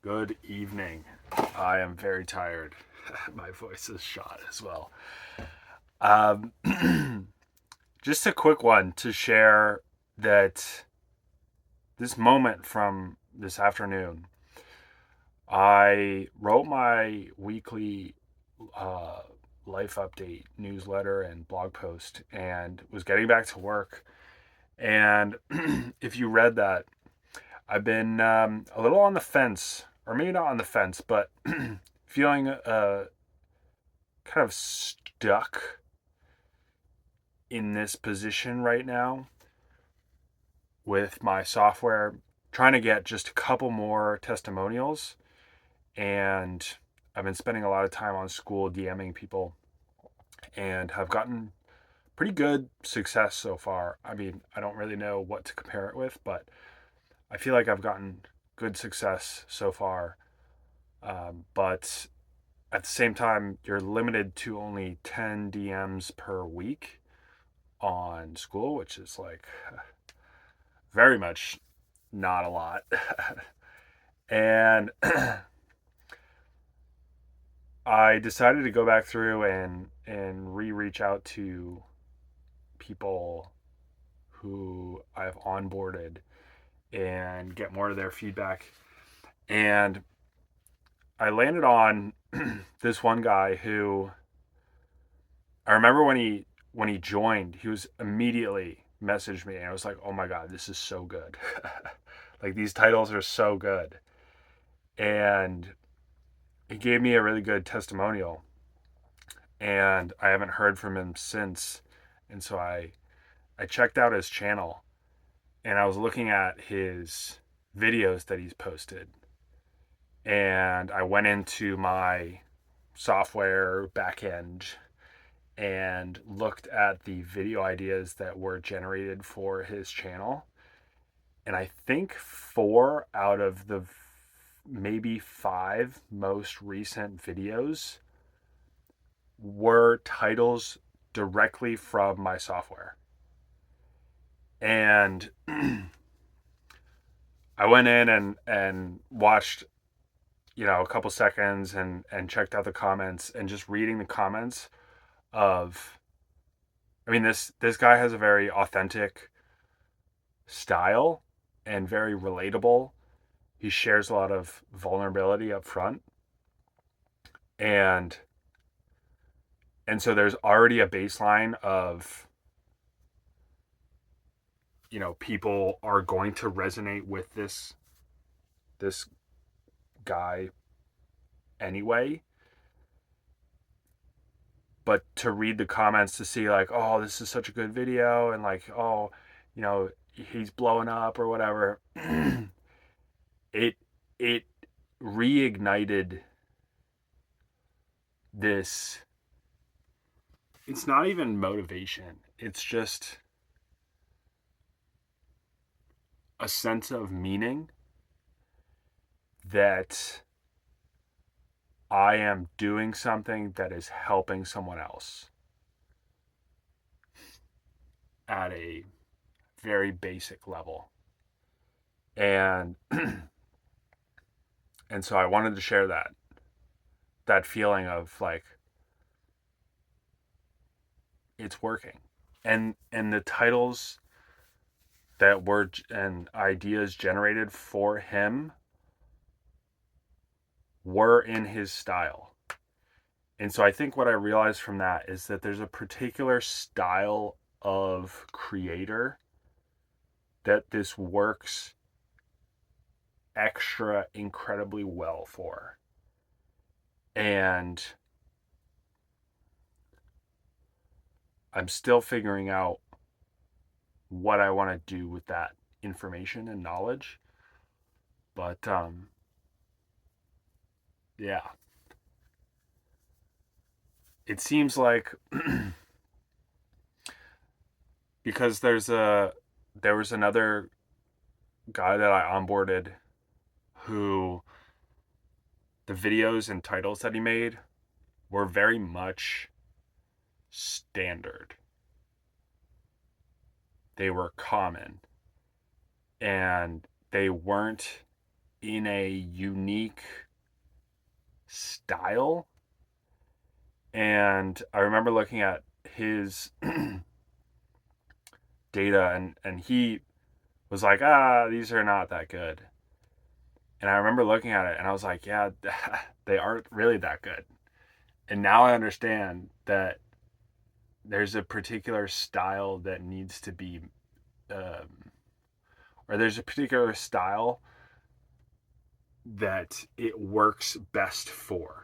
Good evening. I am very tired. My voice is shot as well. Um, just a quick one to share that this moment from this afternoon, I wrote my weekly uh, life update newsletter and blog post and was getting back to work. And if you read that, I've been a little on the fence, or maybe not on the fence, but feeling kind of stuck in this position right now with my software, trying to get just a couple more testimonials. And I've been spending a lot of time on school DMing people and have gotten pretty good success so far. I mean, I don't really know what to compare it with, but I feel like I've gotten good success so far. But at the same time, you're limited to only 10 DMs per week on school, which is like very much not a lot. And I decided to go back through and reach out to people who I've onboarded and get more of their feedback. And I landed on this one guy who I remember when he joined, he was immediately messaged me and I was like, "Oh my god, this is so good." Like these titles are so good. And he gave me a really good testimonial and I haven't heard from him since. And so I checked out his channel and I was looking at his videos that he's posted. And I went into my software backend and looked at the video ideas that were generated for his channel. And I think four out of the maybe five most recent videos were titles directly from my software. And I went in and watched, a couple seconds and checked out the comments and just reading the comments of I mean this guy has a very authentic style and very relatable. He shares a lot of vulnerability up front. And so there's already a baseline of people are going to resonate with this guy anyway. But to read the comments to see like, oh, this is such a good video, and like, oh, he's blowing up or whatever, it it reignited this. It's not even motivation. It's just a sense of meaning that I am doing something that is helping someone else at a very basic level. And and so I wanted to share that feeling of like it's working. And the titles that were and ideas generated for him were in his style. And so I think what I realized from that is that there's a particular style of creator that this works extra incredibly well for. And I'm still figuring out what I want to do with that information and knowledge. But yeah, it seems like because there was another guy that I onboarded who the videos and titles that he made were very much standard. They were common and they weren't in a unique style. And I remember looking at his data, and he was like, these are not that good. And I remember looking at it and I was like, yeah, they aren't really that good. And now I understand that there's a particular style that needs to be, um, or there's a particular style that it works best for.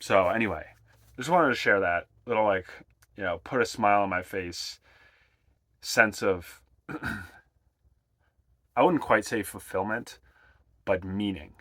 So anyway, just wanted to share that little, like, put a smile on my face sense of, I wouldn't quite say fulfillment, but meaning.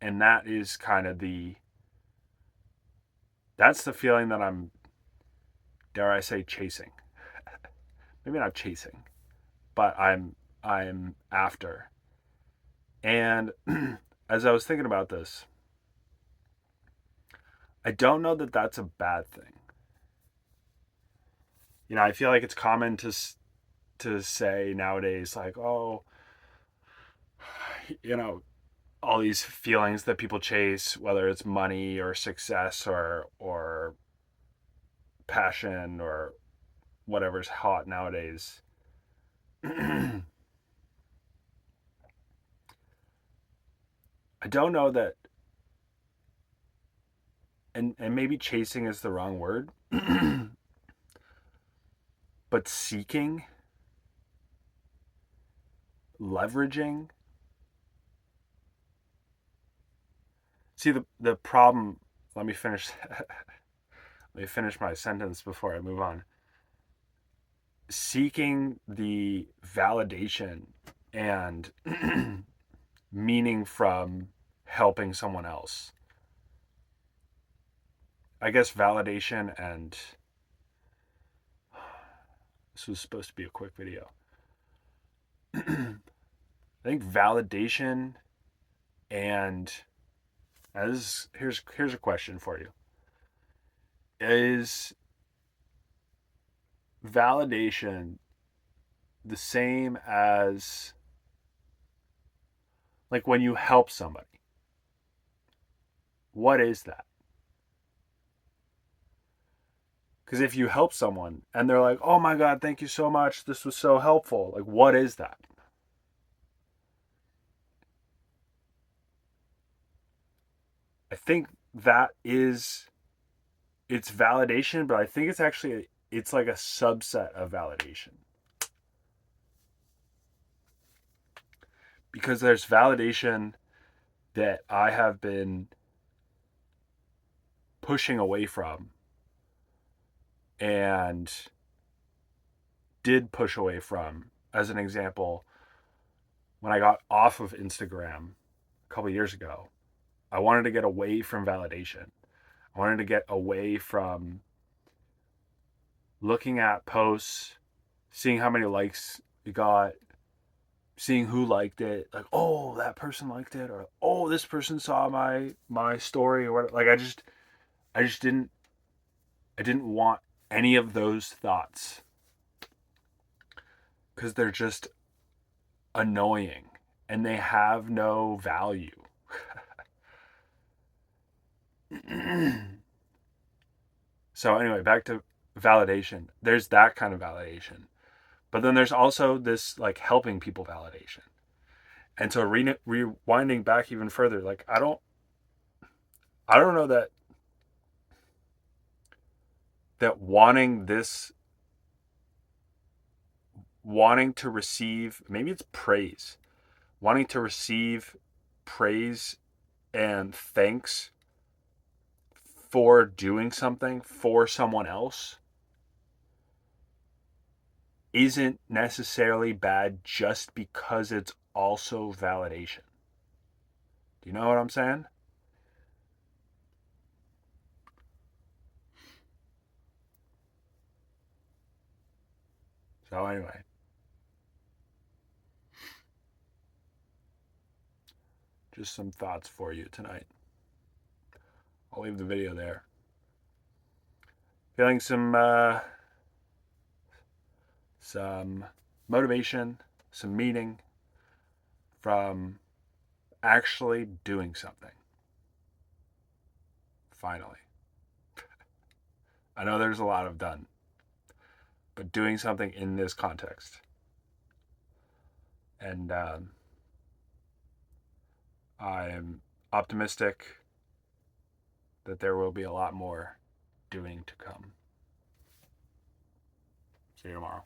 And that is kind of that's the feeling that I'm, dare I say, chasing. Maybe not chasing, but I'm after. And as I was thinking about this, I don't know that that's a bad thing. I feel like it's common to say nowadays, like, oh, you know, all these feelings that people chase, whether it's money or success or passion or whatever's hot nowadays. I don't know that, and maybe chasing is the wrong word, but seeking, leveraging. See, the problem, let me finish let me finish my sentence before I move on. Seeking the validation and meaning from helping someone else. I guess validation, and this was supposed to be a quick video. I think validation and here's a question for you. Is validation the same as, like, when you help somebody? What is that? Because if you help someone and they're like, oh my God, thank you so much, this was so helpful, like, what is that? I think that is, it's validation, but I think it's like a subset of validation. Because there's validation that I have been pushing away from and did push away from. As an example, when I got off of Instagram a couple of years ago, I wanted to get away from validation. I wanted to get away from looking at posts, seeing how many likes you got, seeing who liked it, like, oh, that person liked it, or oh, this person saw my story, or whatever. Like, I just didn't want any of those thoughts because they're just annoying and they have no value. So anyway, back to validation. There's that kind of validation. But then there's also this, like, helping people validation. And so rewinding back even further, like, I don't know that wanting to receive, maybe it's praise, wanting to receive praise and thanks for doing something for someone else isn't necessarily bad just because it's also validation. Do you know what I'm saying? So anyway, just some thoughts for you tonight. I'll leave the video there. Feeling some motivation, some meaning from actually doing something. Finally. I know there's a lot of done, but doing something in this context. And I am optimistic that there will be a lot more doing to come. See you tomorrow.